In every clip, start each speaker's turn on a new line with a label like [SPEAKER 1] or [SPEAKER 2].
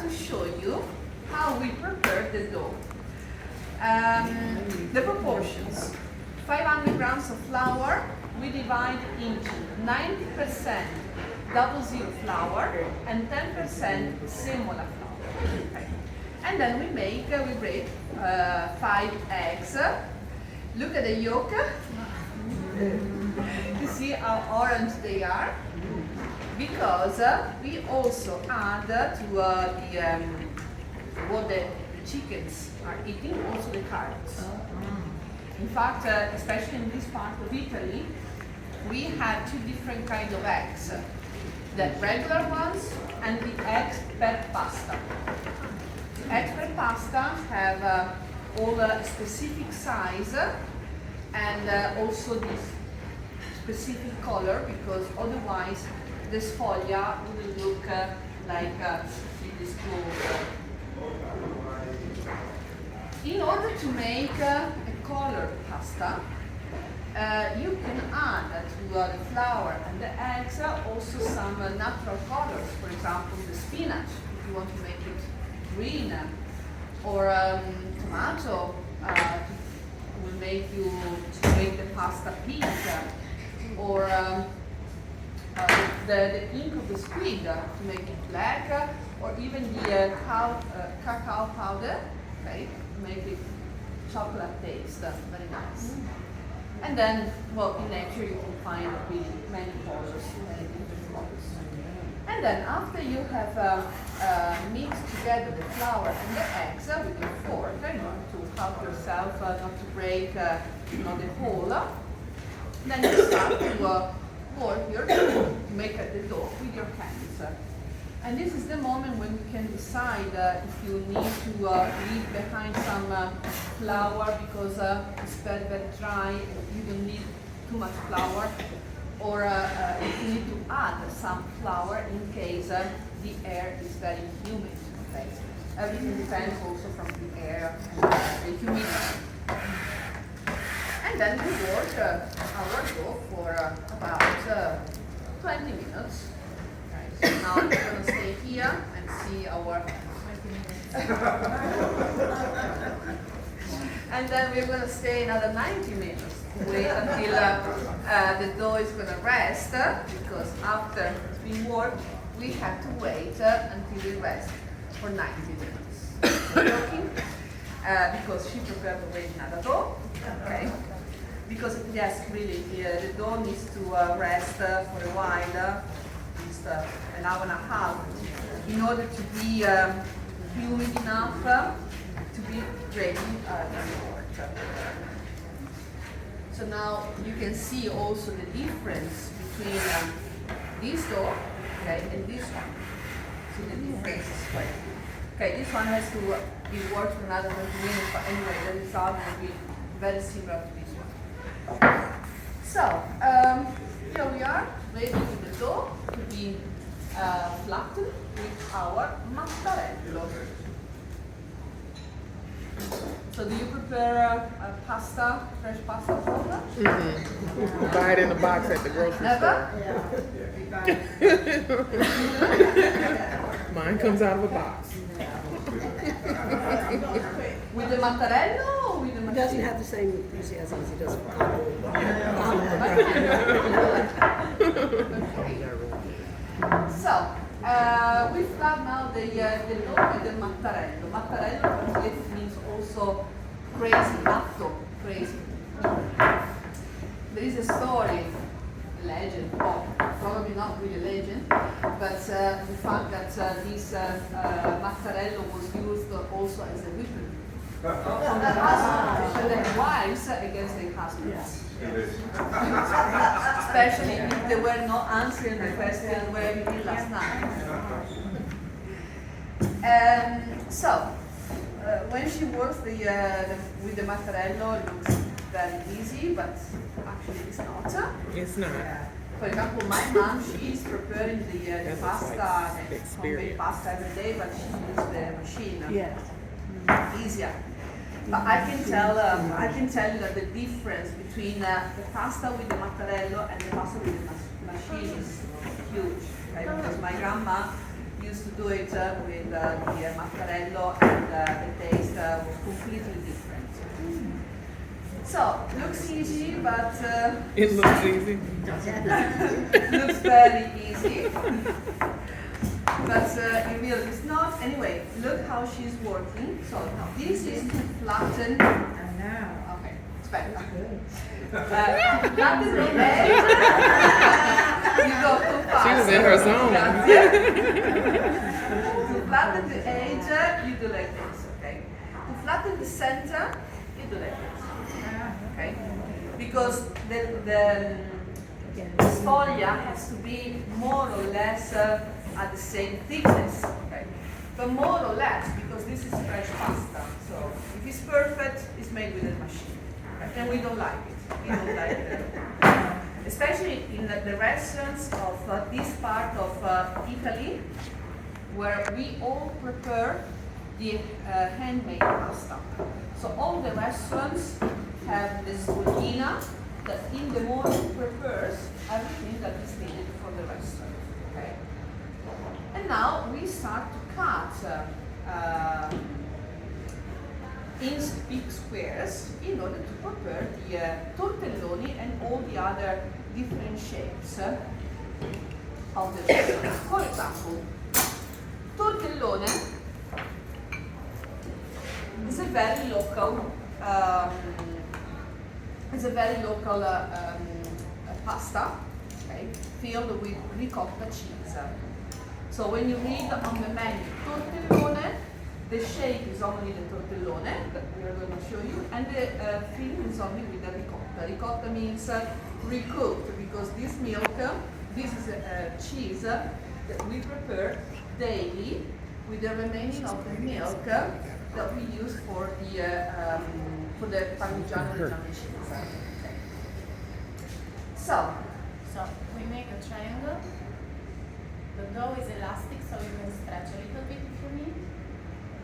[SPEAKER 1] to show you how we prepare the dough. The proportions. 500 grams of flour, we divide into 90% double zero flour and 10% semola flour. Okay. And then we break 5 eggs. Look at the yolk. You see how orange they are? Because we also add to what the chickens are eating, also the carrots. In fact, especially in this part of Italy, we have 2 different kinds of eggs. The regular ones and the eggs per pasta. Eggs per pasta have all a specific size and also this specific color, because otherwise the sfoglia will look like this cloth. In order to make a colored pasta, you can add to the flour and the eggs also some natural colors. For example, the spinach, if you want to make it green, or tomato will make the pasta pink, or the ink of the squid to make it black, or even the cacao powder, okay, to make it chocolate taste, very nice. And then, well, in nature you can find really many colors, many different colors. And then after you have mixed together the flour and the eggs with your fork in order to help yourself not to break the hole, then you start to work your dough, to make the dough with your hands. And this is the moment when you can decide if you need to leave behind some flour because it's very, very dry and you don't need too much flour, or if you need to add some flour in case the air is very humid. Okay? Everything depends also from the air and the humidity. And then we work our dough for about 20 minutes. So now I'm going to stay here and see our 20 minutes. And then we're going to stay another 90 minutes to wait until the dough is going to rest, because after it's been worked, we have to wait until it rests for 90 minutes. Joking? Because she prepared to wait another dough. Okay? Because yes, really, the dough needs to rest for a while. An hour and a half, in order to be humid enough to be ready to work. So now you can see also the difference between this dough, okay, and this one. See the difference is quite. Okay, this one has to be worked for another 20 minutes, but anyway, the result will be very similar to this one. So here we are, ready with the dough to be flattened with our mattarello. So do you prepare pasta, fresh pasta powder?
[SPEAKER 2] Mm-hmm. Buy it in a box at the grocery store. Mine comes out of a box.
[SPEAKER 1] With the mattarello or with the machine?
[SPEAKER 3] He doesn't have the same enthusiasm as he does for
[SPEAKER 1] So, we flat now the dough with the mattarello. Mattarello translated means also crazy, matto, crazy. There is a story, a legend, probably not really a legend, but the fact that this mattarello was used also as a weapon from the husbands, to their wives against their husbands. Especially if they were not answering the question, where you did last night. So, when she works with the mattarello, it looks very easy, but actually it's not.
[SPEAKER 2] It's not.
[SPEAKER 1] For example, my mom, she's preparing the pasta, homemade pasta every day, but she uses the machine.
[SPEAKER 3] Yes.
[SPEAKER 1] Easier. But I can tell you that the difference between the pasta with the mattarello and the pasta with the machine is huge. Right? Because my grandma used used to do it with the mattarello, and the taste was completely different. So, looks easy, but
[SPEAKER 2] It looks easy.
[SPEAKER 1] looks very easy. But in real it's not. Anyway, look how she's working. So now this is to flatten. Okay, aspetta. Flatten the edge. You go too fast.
[SPEAKER 2] She was in her zone.
[SPEAKER 1] To flatten the edge, you do like this, okay? To flatten the center, you do like this. Okay? Because the sfoglia has to be more or less at the same thickness, okay? But more or less, because this is fresh pasta. So if it's perfect, it's made with a machine. Okay? And we don't like it. We don't like it. Especially in the restaurants of this part of Italy, where we all prepare the handmade pasta. So all the restaurants have this cucina that in the morning prepares everything that is needed for the restaurant. Okay? And now we start to cut in big squares in order to prepare the tortelloni and all the other different shapes of the restaurant. For example, tortellone is a very local pasta, okay, filled with ricotta cheese. So when you read on the menu tortellone, the shape is only the tortellone that we are going to show you, and the filling is only with the ricotta. Ricotta means recooked, because this milk, this is cheese that we prepare daily with the remaining of the milk that we use for the Parmigiano Reggiano cheese. Okay. So
[SPEAKER 4] we make a triangle. The dough is elastic, so you can stretch a little bit if you need.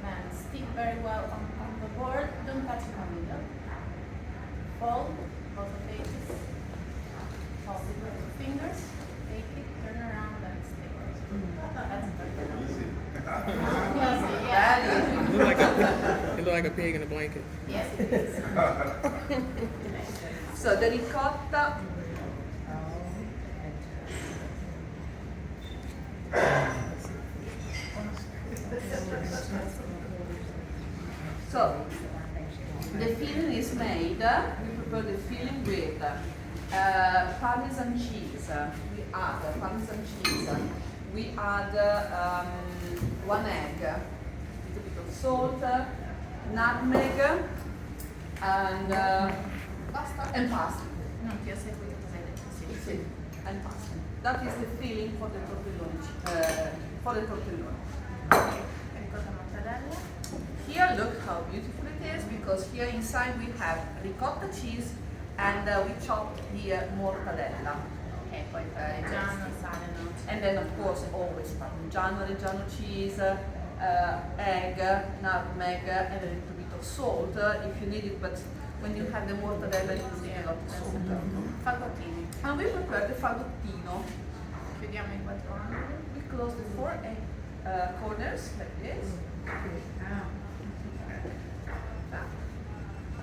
[SPEAKER 4] Then stick very well on the board. Don't touch it on the middle. Fold both of the edges. Hold it with your fingers. Take it, turn around, and stick it. That's perfect. Yeah.
[SPEAKER 2] It look like a pig in a blanket.
[SPEAKER 4] Yes, it is.
[SPEAKER 1] So the ricotta. So the filling is made. We prepare the filling with Parmesan cheese. We add Parmesan cheese. We add 1 egg, a little bit of salt, nutmeg, and pasta.
[SPEAKER 4] Non ti ho seguito, cosa hai detto? Sì.
[SPEAKER 1] Sì, and pasta. That is the filling for the tortellone.
[SPEAKER 4] Ricotta mozzarella.
[SPEAKER 1] Here, look how beautiful it is, because here inside we have ricotta cheese and we chopped the mortadella.
[SPEAKER 4] E poi parmigiano, sale, noce.
[SPEAKER 1] And then of course always Parmigiano Reggiano cheese, egg, nutmeg, and a little bit of salt if you need it, but when you have the mortadella you need a lot of salt.
[SPEAKER 4] Fagottini.
[SPEAKER 1] And we prepare the fagottino.
[SPEAKER 4] Chiudiamo i 4 angoli.
[SPEAKER 1] We close the 4 corners like this.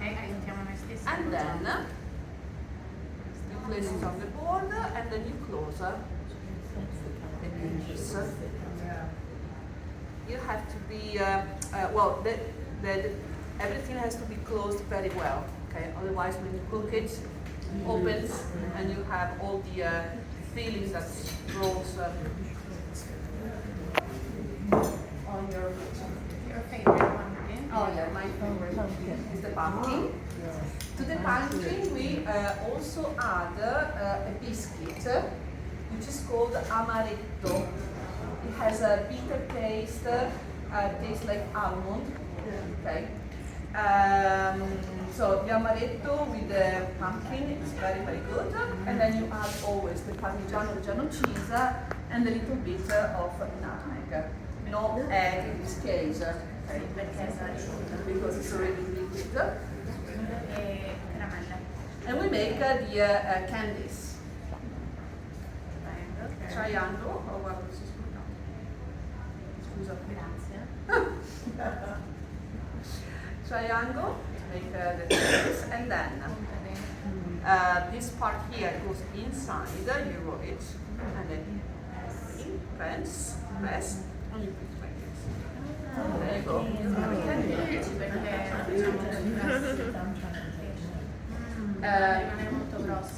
[SPEAKER 4] E aiutiamo noi stessi.
[SPEAKER 1] And then you place it on the board and then you close the edges. You have to be, well, everything has to be closed very well, okay? Otherwise when you cook it opens and you have all the filling that rolls on your
[SPEAKER 4] favorite pumpkin.
[SPEAKER 1] Oh yeah, my favorite is the pumpkin. To the pumpkin we also add a biscuit which is called amaretto. It has a bitter taste, tastes like almond. Okay. So the amaretto with the pumpkin is very very good, and then you add always the Parmigiano Reggiano cheese and a little bit of nutmeg. No egg in this case, okay? Because it's already liquid.
[SPEAKER 4] E caramelle.
[SPEAKER 1] And we make the candies. Triangle, or what was this called? scusa.
[SPEAKER 4] Grazie.
[SPEAKER 1] Triangle, make the this, and then this part here goes inside, you roll it, and then press, and you put like this. There you go.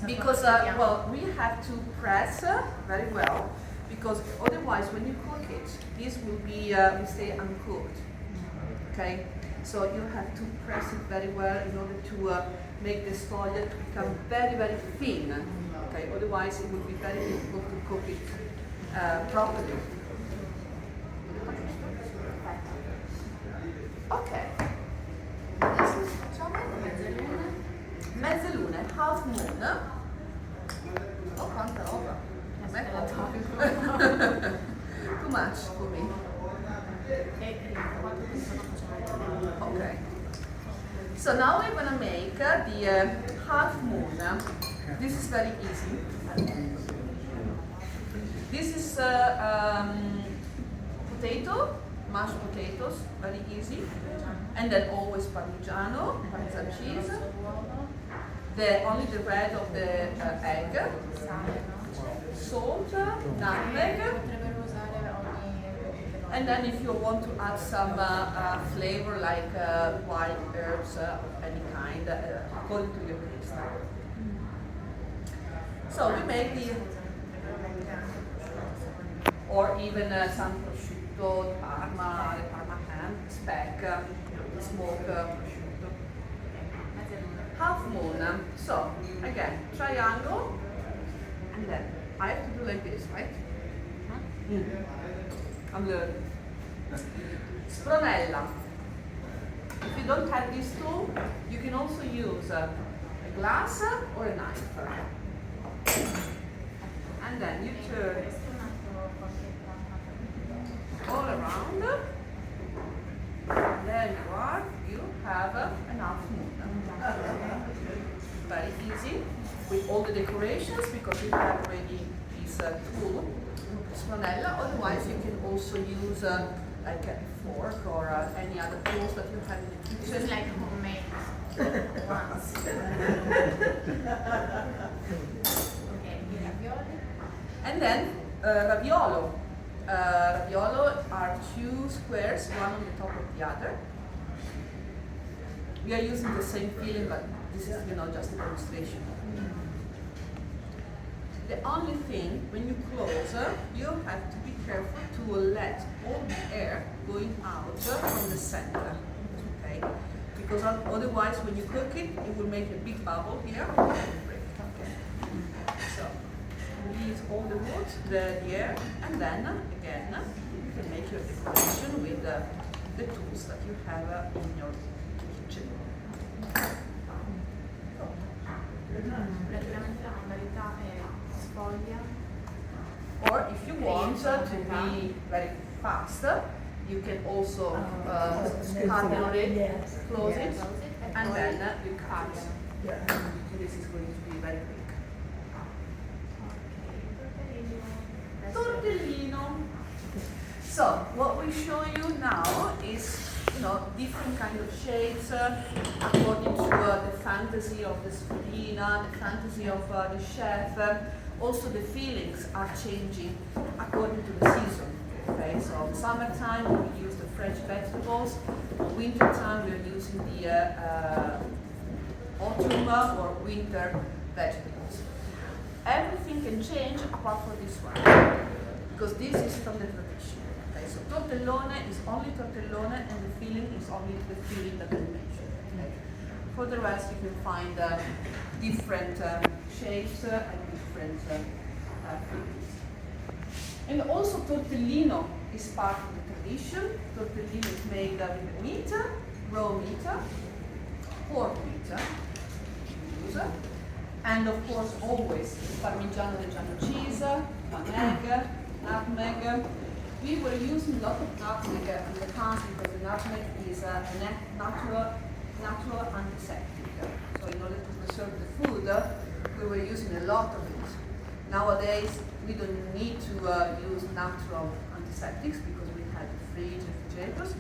[SPEAKER 1] Because well, we have to press very well, because otherwise when you cook it, this will be we say uncooked. Okay, so you have to press it very well in order to make the sfoglia to become very, very thin. Okay, otherwise it will be very difficult to cook it properly. Ok, adesso facciamo mezzaluna, half moon. Oh, quanta roba! A me è too much for me. Okay. So now we're gonna make the half moon. This is very easy. This is potato, mashed potatoes, very easy. And then always Parmigiano cheese. Only the red of the egg. Salt, nutmeg. And then if you want to add some flavor like wild herbs of any kind, according to your taste. So we make the, or even some prosciutto, Parma, the Parma ham, speck, smoked prosciutto. Half moon. So again, triangle, and then I have to do like this, right? I'm learning. Spronella. If you don't have these two, you can also use a glass or a knife. And then you turn all around. There you are. You have an half moon. Very easy with all the decorations because we have already this tool. Spronella. Otherwise, you can also use like a fork or any other tools that you have in the kitchen.
[SPEAKER 4] This is like homemade once. Okay, ravioli.
[SPEAKER 1] And then raviolo. Raviolo are two squares, one on the top of the other. We are using the same filling, but this is, just a demonstration. The only thing, when you close, you have to be careful to let all the air going out from the center, okay? Because otherwise, when you cook it, it will make a big bubble here. Okay. So, release all the wood, the air, and then, again, you can make your decoration with the tools that you have in your kitchen.
[SPEAKER 4] Praticamente la modalità è sfoglia.
[SPEAKER 1] Or if you want to be very fast, you can also cut on it, close it, and then you cut. This is going to be very quick. Tortellino. So what we show you now is, different kind of shapes according to the fantasy of the sfodina, the fantasy of the chef. Also the fillings are changing according to the season. Okay, so in summertime we use the fresh vegetables. Wintertime we are using the autumn or winter vegetables. Everything can change apart from this one, because this is from the tradition. Okay, so tortellone is only tortellone and the filling is only the filling that I mentioned. Okay. For the rest you can find different shapes and different fillings. And also tortellino is part of the tradition. Tortellino is made with the meat, raw meat, pork meat, and of course always Parmigiano Reggiano cheese, one egg, nutmeg. We were using a lot of nutmeg in the past because the nutmeg is a natural antiseptic. So in order to preserve the food, we were using a lot of it. Nowadays, we don't need to use natural antiseptics because we have fridge, refrigerators.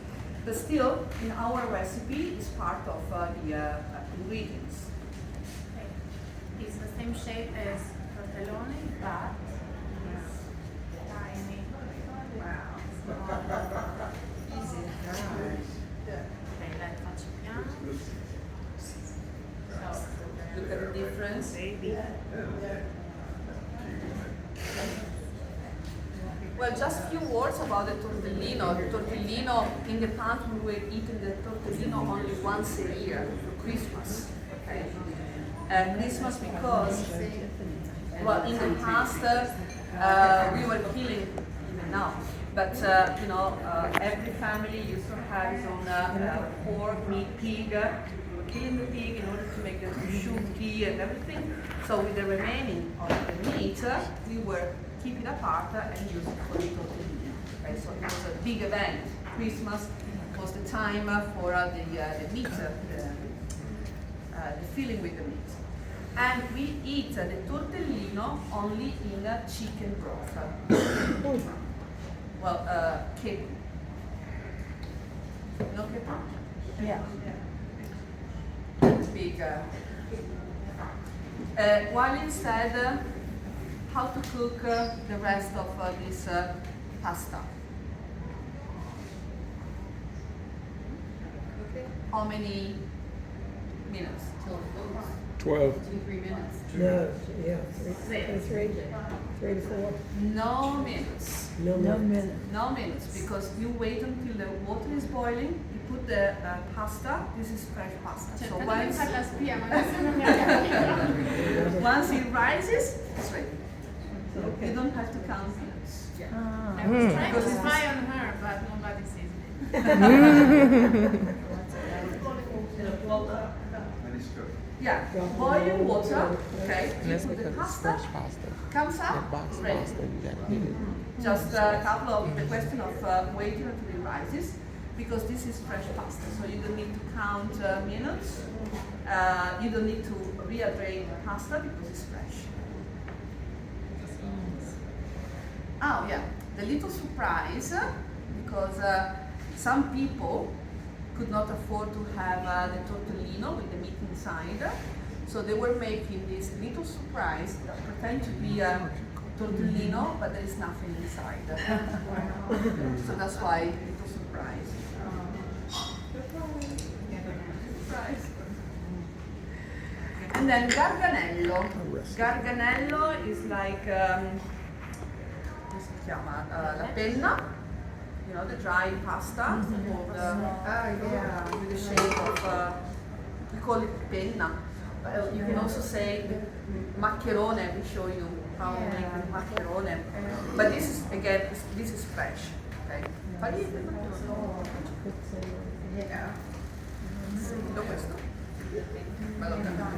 [SPEAKER 1] But still, in our recipe, it's part of the ingredients.
[SPEAKER 4] Okay. It's the same shape as tortellone, but it's tiny.
[SPEAKER 1] Wow. Easy.
[SPEAKER 4] Ok, la faccio piano. So,
[SPEAKER 1] Look at the difference. Well, just a few words about the tortellino. The tortellino, in the past we were eating the tortellino only once a year for Christmas. Okay? Christmas because, well, in the past we were killing, even now, but every family used to have its own pork, meat, pig. We were killing the pig in order to make the prosciutti and everything. So with the remaining of the meat, we were keep it apart and use it for the tortellini. Okay, so it was a big event. Christmas was the time for the meat, the filling with the meat. And we eat the tortellino only in chicken broth. Well, cape. No cape?
[SPEAKER 3] Yeah.
[SPEAKER 1] Big. While instead, how to cook the rest of this pasta. How many minutes?
[SPEAKER 2] 12.
[SPEAKER 1] 2-3 minutes.
[SPEAKER 3] No, yeah, three to four.
[SPEAKER 1] No minutes.
[SPEAKER 3] No minute.
[SPEAKER 1] No minutes, because you wait until the water is boiling, you put the pasta, this is fresh pasta. So
[SPEAKER 4] cercate di fare la spia, ma nessuno mi ha capito.
[SPEAKER 1] once it rises, it's ready. So you don't have to count minutes.
[SPEAKER 4] I was trying to spy on her, but nobody sees me.
[SPEAKER 1] Yeah, boiling water, okay,
[SPEAKER 2] And
[SPEAKER 1] you
[SPEAKER 2] that's
[SPEAKER 1] put the
[SPEAKER 2] because it's
[SPEAKER 1] pasta,
[SPEAKER 2] fresh pasta.
[SPEAKER 1] comes
[SPEAKER 2] That
[SPEAKER 1] up,
[SPEAKER 2] box
[SPEAKER 1] ready.
[SPEAKER 2] pasta, you gotta get it.
[SPEAKER 1] Just a couple of the question of waiting until it rises, because this is fresh pasta, so you don't need to count minutes. You don't need to rehydrate the pasta because it's fresh. Oh yeah, the little surprise, because some people could not afford to have the tortellino with the meat inside, so they were making this little surprise that pretend to be a tortellino, but there is nothing inside. So that's why little surprise. Surprise. And then garganello. Garganello is like, come si chiama? La penna. You know, the dry pasta with the shape of, we call it penna. You can also say maccherone, we show you how to make the maccherone. But this is, again, this is fresh. Okay? Do questo. Bello cambiato.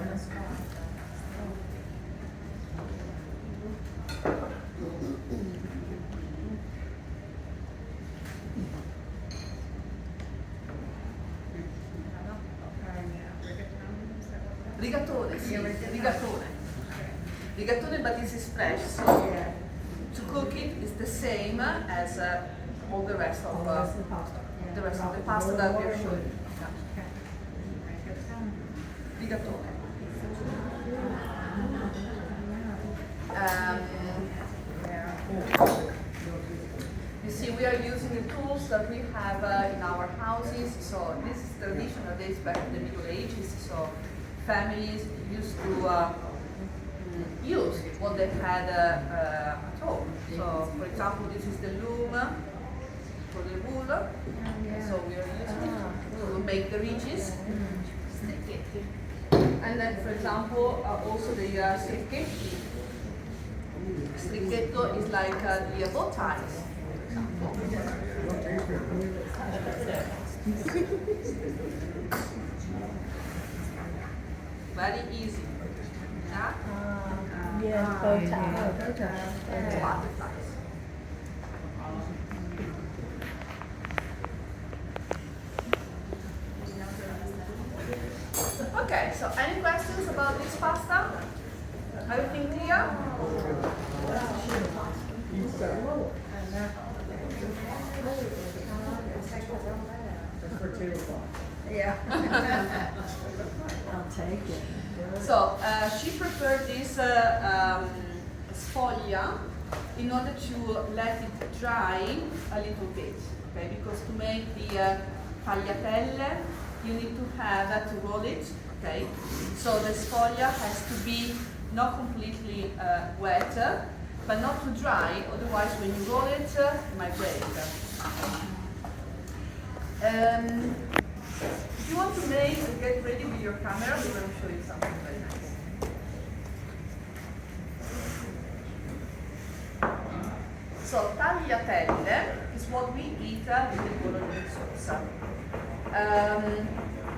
[SPEAKER 1] Rigatone, sì, rigatone. Rigatone, but this is fresh, so to cook it is the same as all the rest of the pasta that we are showing. Rigatone. You see, we are using the tools that we have in our houses. So this is traditional days back in the Middle Ages. So families used to use what they had at home. So, for example, this is the loom for the wool. So we are using it to make the ridges. And then, for example, also the stricchetto. Stricchetto is like the bow ties. Very easy. Yeah?
[SPEAKER 3] Yeah, bow tie.
[SPEAKER 1] Butterflies. Okay, so any questions about this pasta? Everything clear?
[SPEAKER 3] for 2 o'clock.
[SPEAKER 5] Yeah.
[SPEAKER 3] I'll take it.
[SPEAKER 1] So she prepared this sfoglia in order to let it dry a little bit, okay? Because to make the tagliatelle, you need to have to roll it, okay? So the sfoglia has to be not completely wet, but not too dry. Otherwise, when you roll it, it might break. If you want to get ready with your camera, we're going to show you something very nice. So tagliatelle is what we eat with the Bologna sauce.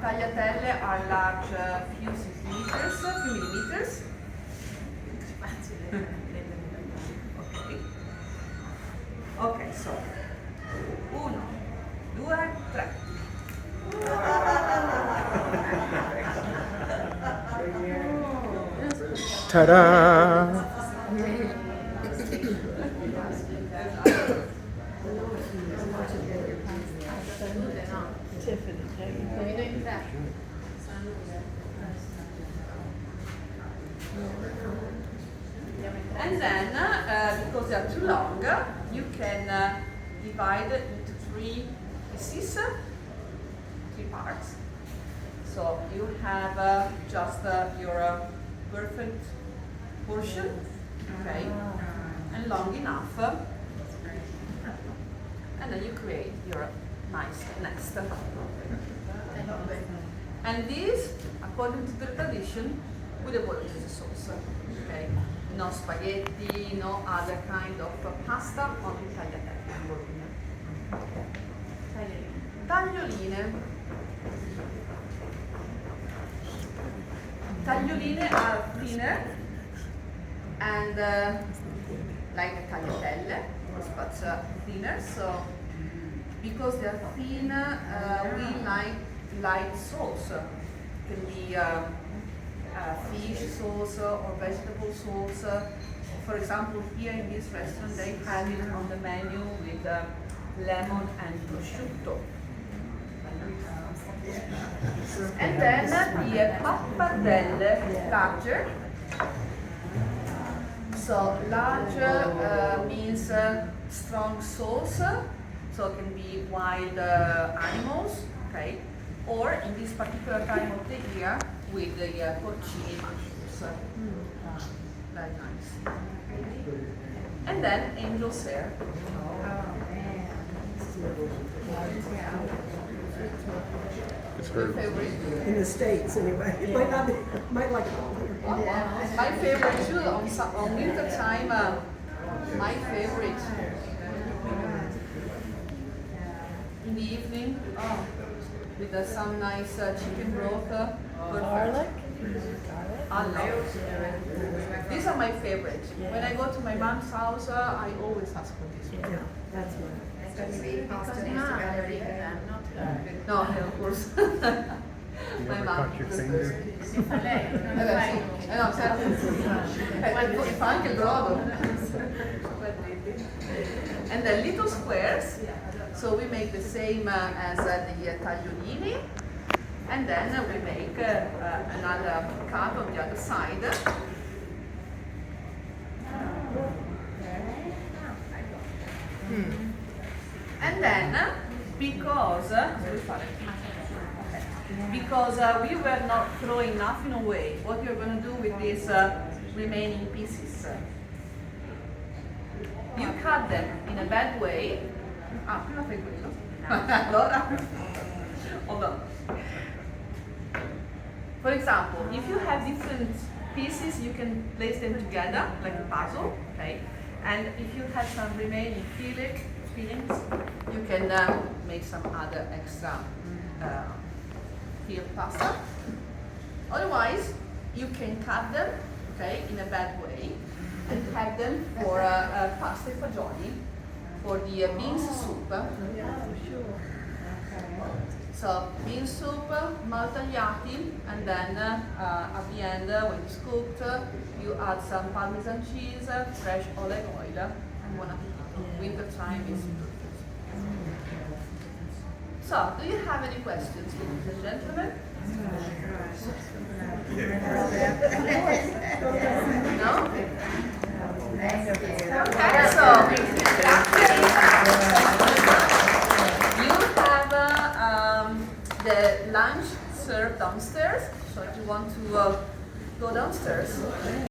[SPEAKER 1] Tagliatelle are large, few millimeters. Okay, so 1, 2, 3.
[SPEAKER 2] Ta-da!
[SPEAKER 3] Tiffany,
[SPEAKER 1] And then, because they are too long, you can divide it into 3 pieces, 3 parts. So you have just your perfect portion, okay, and long enough, and then you create your nice nest. And this, according to the tradition, with a bolognese sauce, okay. No spaghetti, no other kind of pasta, only tagliatelle. Taglioline. Taglioline are thinner and like tagliatelle, but thinner. So because they are thin, we like light sauce. It can be fish sauce or vegetable sauce. For example, here in this restaurant, they have it on the menu with lemon and prosciutto. And then the pappardelle larger. So large means strong sauce, so it can be wild animals, okay? Or in this particular time of the year, with the porcini mushrooms. Very nice. And then angel's hair.
[SPEAKER 2] It's
[SPEAKER 1] Your
[SPEAKER 2] her.
[SPEAKER 1] favorite?
[SPEAKER 3] In the States, anyway. It might not be, might like it all here.
[SPEAKER 1] My favorite too, on winter time, my favorite. In the evening, with some nice chicken broth.
[SPEAKER 3] Garlic?
[SPEAKER 1] I love. These are my favorite. When I go to my mom's house, I always ask for this one.
[SPEAKER 3] Yeah, that's right.
[SPEAKER 5] It's going to be pasta
[SPEAKER 4] Because
[SPEAKER 5] needs to
[SPEAKER 4] mom
[SPEAKER 5] go
[SPEAKER 4] will
[SPEAKER 5] ready
[SPEAKER 4] eat
[SPEAKER 5] for
[SPEAKER 4] them,
[SPEAKER 5] them.
[SPEAKER 4] not her.
[SPEAKER 1] No, of course.
[SPEAKER 2] You
[SPEAKER 1] My
[SPEAKER 2] ever
[SPEAKER 1] mom.
[SPEAKER 2] cut your finger?
[SPEAKER 4] Si fa lei, non
[SPEAKER 1] Eh beh,
[SPEAKER 4] fai
[SPEAKER 1] sì.
[SPEAKER 4] tu.
[SPEAKER 1] No, certo. E fa anche il brodo. And the little squares, so we make the same as the tagliolini, and then we make another cut on the other side. And then, because we were not throwing nothing away, what you're going to do with these remaining pieces? You cut them in a bad way. Prima fai quello. Allora, hold on. For example, if you have different pieces, you can place them together like a puzzle, okay? And if you have some remaining fillings, you can make some other extra filled pasta. Otherwise, you can cut them, okay, in a bad way, and have them for pasta e fagioli, for the bean soup. So bean soup, mal tagliati, and then at the end, when it's cooked, you add some Parmesan cheese, fresh olive oil, and buon appetito. Winter time is perfect. So, do you have any questions, ladies and gentlemen? No? Okay, so you have the lunch served downstairs. So if you want to go downstairs.